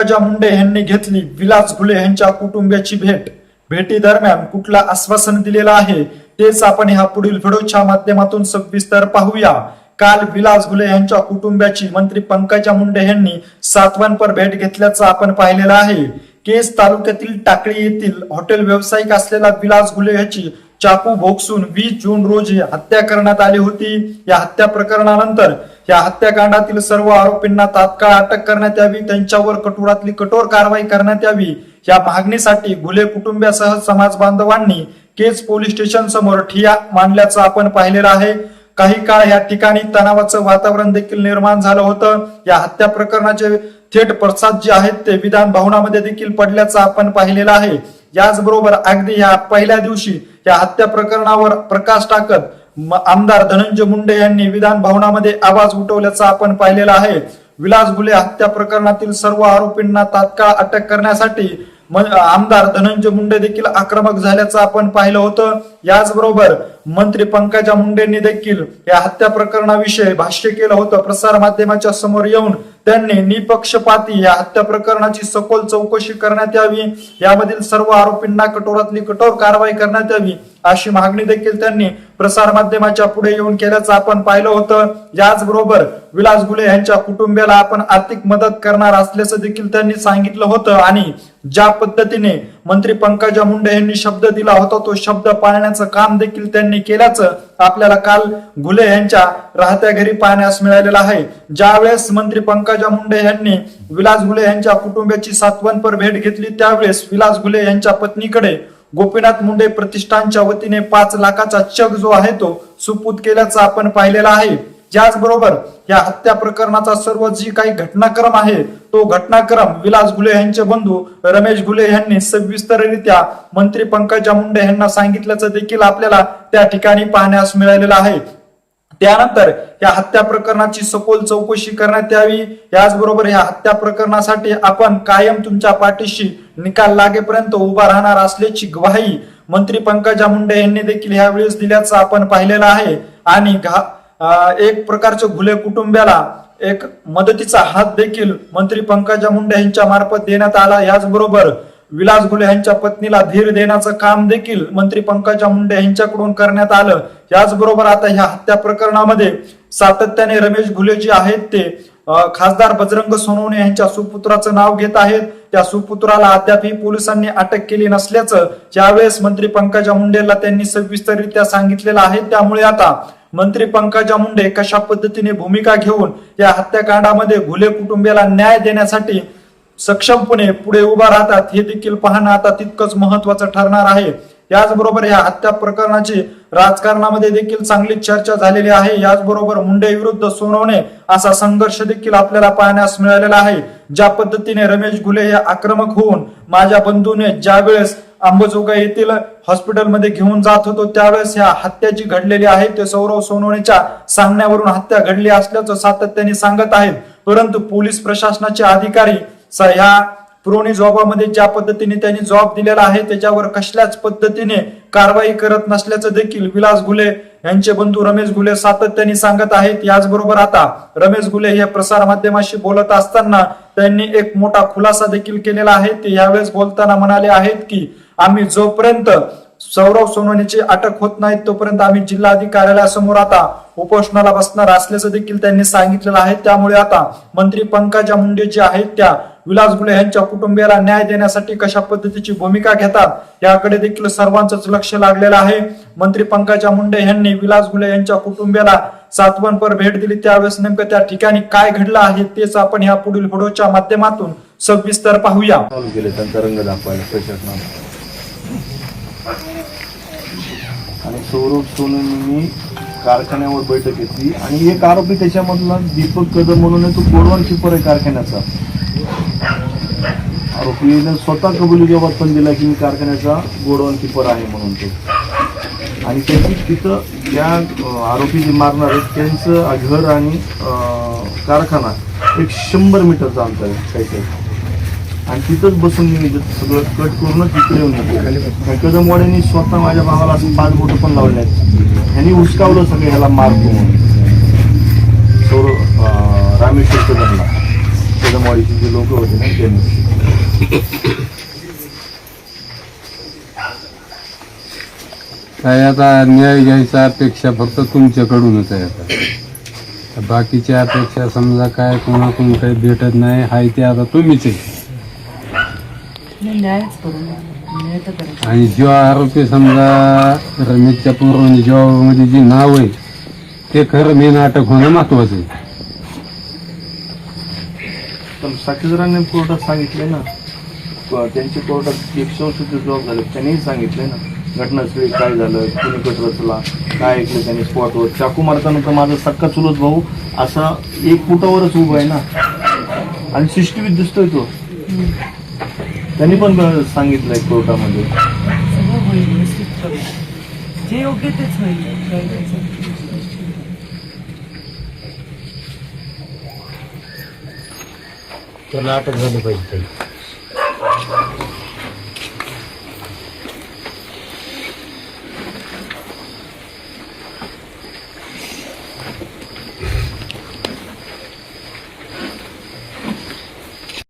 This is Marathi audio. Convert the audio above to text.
पंकजा मुंडे यांनी घेतली विलास घुले यांच्या कुटुंबियाची भेटी दरम्यान कुठला आश्वासन दिलेलं आहे तेच आपण ह्या पुढील व्हिडिओच्या माध्यमातून सविस्तर पाहूया। काल विलास घुले यांच्या कुटुंबियाची मंत्री पंकजा मुंडे यांनी सातवनपर भेट घेतल्याचं आपण पाहिलेलं आहे। केस तालुक्यातील टाकळी येथील हॉटेल व्यावसायिक असलेला विलास घुले याची चाकू भोगसून 20 जून रोजी हत्या करण्यात आली होती। या हत्या प्रकरणानंतर या हत्याकांडातील सर्व आरोपींना तात्काळ अटक करण्यात यावी, त्यांच्यावर कठोरातली कठोर कारवाई करण्यात यावी या मागणीसाठी घुले कुटुंबियासह समाज बांधवांनी केज पोलीस स्टेशन समोर ठिय्या मांडल्याचं आपण पाहिलेलं आहे। काही काळ या ठिकाणी तणावाचं वातावरण देखील निर्माण झालं होतं। या हत्या प्रकरणाचे थेट पडसाद जे आहेत ते विधान भवनामध्ये देखील पडल्याचं आपण पाहिलेलं आहे। याचबरोबर अगदी या पहिल्या दिवशी या हत्या प्रकरणावर प्रकाश टाकत आमदार धनंजय मुंडे यांनी विधान भवनामध्ये आवाज उठवल्याचं आपण पाहिलेलं आहे। विलास घुले हत्या प्रकरणातील सर्व आरोपींना तात्काळ अटक करण्यासाठी आमदार धनंजय मुंडे देखील आक्रमक झाल्याचं आपण पाहिलं होतं। याचबरोबर मंत्री पंकजा मुंडेंनी देखील या हत्या प्रकरणाविषयी भाष्य केलं होतं। प्रसार माध्यमाच्या समोर येऊन त्यांनी निपक्षपाती या हत्या प्रकरणाची सखोल चौकशी करण्यात यावी, यामधील सर्व आरोपींना कठोरातली कठोर कारवाई करण्यात यावी अशी मागणी देखील त्यांनी प्रसार माध्यमाच्या पुढे येऊन केल्याचं आपण पाहिलं होतं। याचबरोबर विलास घुले यांच्या कुटुंबियाला आपण आर्थिक मदत करणार असल्याचं देखील त्यांनी सांगितलं होतं आणि ज्या पद्धतीने मंत्री पंकजा मुंडे यांनी शब्द दिला होता तो शब्द पाळण्याचं काम देखील त्यांनी केल्याचं आपल्याला काल घुले यांच्या राहत्या घरी पाहण्यास मिळालेलं आहे। ज्यावेळेस मंत्री पंकजा मुंडे यांनी विलास घुले यांच्या कुटुंबियाची सातवनपर भेट घेतली त्यावेळेस विलास घुले यांच्या पत्नीकडे गोपीनाथ मुंडे प्रतिष्ठानच्या वतीने 5 लाखाचा चेक जो आहे तो सुपूर्द केल्याचं आपण पाहिलेला आहे। याचबरोबर या हत्या प्रकरणाचा सर्व जी काही घटनाक्रम आहे तो घटनाक्रम विलास घुले यांचे बंधू रमेश घुले यांनी सविस्तररित्या मंत्री पंकजा मुंडे यांना सांगितल्याचं देखील आपल्याला त्या ठिकाणी पाहण्यास मिळालेलं आहे। त्यानंतर या हत्या प्रकरणाची सखोल चौकशी करण्यात यावी, याचबरोबर या हत्या प्रकरणासाठी आपण कायम तुमच्या पाठीशी निकाल लागेपर्यंत उभा राहणार असल्याची ग्वाही मंत्री पंकजा मुंडे यांनी देखील यावेळेस दिल्याचं आपण पाहिलेलं आहे। आणि एक प्रकारचे घुले कुटुंबियाला एक मदतीचा हात देखील मंत्री पंकजा मुंडे यांच्या मार्फत देण्यात आला। याचबरोबर विलास घुले यांच्या पत्नीला धीर देण्याचं काम देखील मंत्री पंकजा मुंडे यांच्याकडून करण्यात आलं। याचबरोबर आता ह्या हत्या प्रकरणामध्ये सातत्याने रमेश घुले जे आहेत ते खासदार बजरंग सोनवणे यांच्या सुपुत्राचं नाव घेत आहेत। त्या सुपुत्राला अद्यापही पोलिसांनी अटक केली नसल्याचं ज्यावेळेस मंत्री पंकजा मुंडेला त्यांनी सविस्तररित्या सांगितलेलं आहे। त्यामुळे आता मंत्री पंकजा मुंडे कशा पद्धतीने भूमिका घेऊन या हत्याकांडामध्ये घुले कुटुंबियाला न्याय देण्यासाठी सक्षमपणे पुढे उभा राहतात हे देखील पाहणं आता तितकंच महत्वाचं ठरणार आहे। याचबरोबर या हत्या प्रकरणाची राजकारणामध्ये देखील चांगली चर्चा झालेली आहे। याचबरोबर मुंडे विरुद्ध सोनवणे असा संघर्ष देखील आपल्याला पाहण्यास मिळालेला आहे। ज्या पद्धतीने रमेश घुले हे आक्रमक होऊन माझ्या बंधूने ज्यावेळेस अंबाजोगाई येथील हॉस्पिटलमध्ये घेऊन जात होतो त्यावेळेस ह्या हत्या जी घडलेली आहे ते सौरव सोनवणेच्या सांगण्यावरून हत्या घडली असल्याचं सातत्याने सांगत आहेत। परंतु पोलीस प्रशासनाचे अधिकारी ह्या पुरवणी जॉबामध्ये ज्या पद्धतीने त्यांनी जॉब दिलेला आहे त्याच्यावर कसल्याच पद्धतीने कारवाई करत नसल्याचं देखील विलास घुले यांचे बंधू रमेश घुले सातत्याने सांगत आहेत। याचबरोबर आता रमेश घुले हे प्रसार माध्यमाशी बोलत असताना त्यांनी एक मोठा खुलासा देखील केलेला आहे। ते यावेळेस बोलताना म्हणाले आहेत की आम्ही जोपर्यंत सौरव सोनवणेची अटक होत नाही तोपर्यंत आम्ही जिल्हाधिकाऱ्यासमोर आता उपोषणाला बसणार असल्याचं देखील त्यांनी सांगितलेलं आहे। त्यामुळे आता मंत्री पंकजा मुंडे जे आहेत त्या विलास घुले यांच्या कुटुंबियाला न्याय देण्यासाठी कशा पद्धतीची भूमिका घेतात याकडे देखील सर्वांचंच लक्ष लागलेलं आहे। मंत्री पंकजा मुंडे यांनी विलास घुले यांच्या कुटुंबियाला सातवनपर भेट दिली त्यावेळेस नेमकं त्या ठिकाणी काय घडलं आहे तेच आपण ह्या पुढील व्हिडिओच्या माध्यमातून सविस्तर पाहूया। रंग दाखवायला प्रशासनाने आणि सौरभ सोनवणे कारखान्यावर बैठक घेतली आणि एक आरोपी त्याच्यामधला दीपक कदम म्हणून तो गोडवान किपर आहे कारखान्याचा। आरोपीने स्वतः कबुली जबाब पण दिला की मी कारखान्याचा गोडवान किपर आहे म्हणून तो। आणि त्याची तिथं ज्या आरोपी जे मारणार आहेत त्यांचं घर आणि कारखाना 100 मीटरचं अंतर आहे काहीतरी आणि तिथंच बसून मी सगळं कट करूनच तिकडे येऊन गेलो। कदमवाड्यांनी स्वतः माझ्या भावाला असं 5 बोट पण लावले आहेत। ह्यांनी उचकावलं सगळं ह्याला मारतो म्हणून रामेश्वर कदमला कदमवाडीचे जे लोक होते ना त्यांनी. काय आता न्याय घ्यायचा अपेक्षा फक्त तुमच्याकडूनच आहे आता. बाकीच्या अपेक्षा समजा काय कोणाकडून काही भेटत नाही, हाय ते आता तुम्हीच आहे. न्यायच करून न्याय तर करायचं. आणि जो आरोपी समजा रमेशच्या पूर्व जबाबामध्ये जी नाव आहे ते खरं मेन अटक होणं महत्वाचं आहे. पण साक्षीदारांनी कोर्टात सांगितले ना, त्यांच्या कोर्टात 164 जबाब झाले, त्यांनीही सांगितले ना घटनास्थळी काय झालं, कुणी कट रचला, काय ऐकलं त्यांनी स्पॉटवर. चाकू मारताना तर माझा सक्का चुलत भाऊ असा 1 फुटावरच उभा आहे ना, आणि CCTV दिसतोय तो. त्यांनी पण सांगितलंय कोर्टामध्ये. सगळं होईल व्यवस्थित करू. जे योग्य तेच होईल. काय करायचं? त्याला अटक झाली पाहिजे.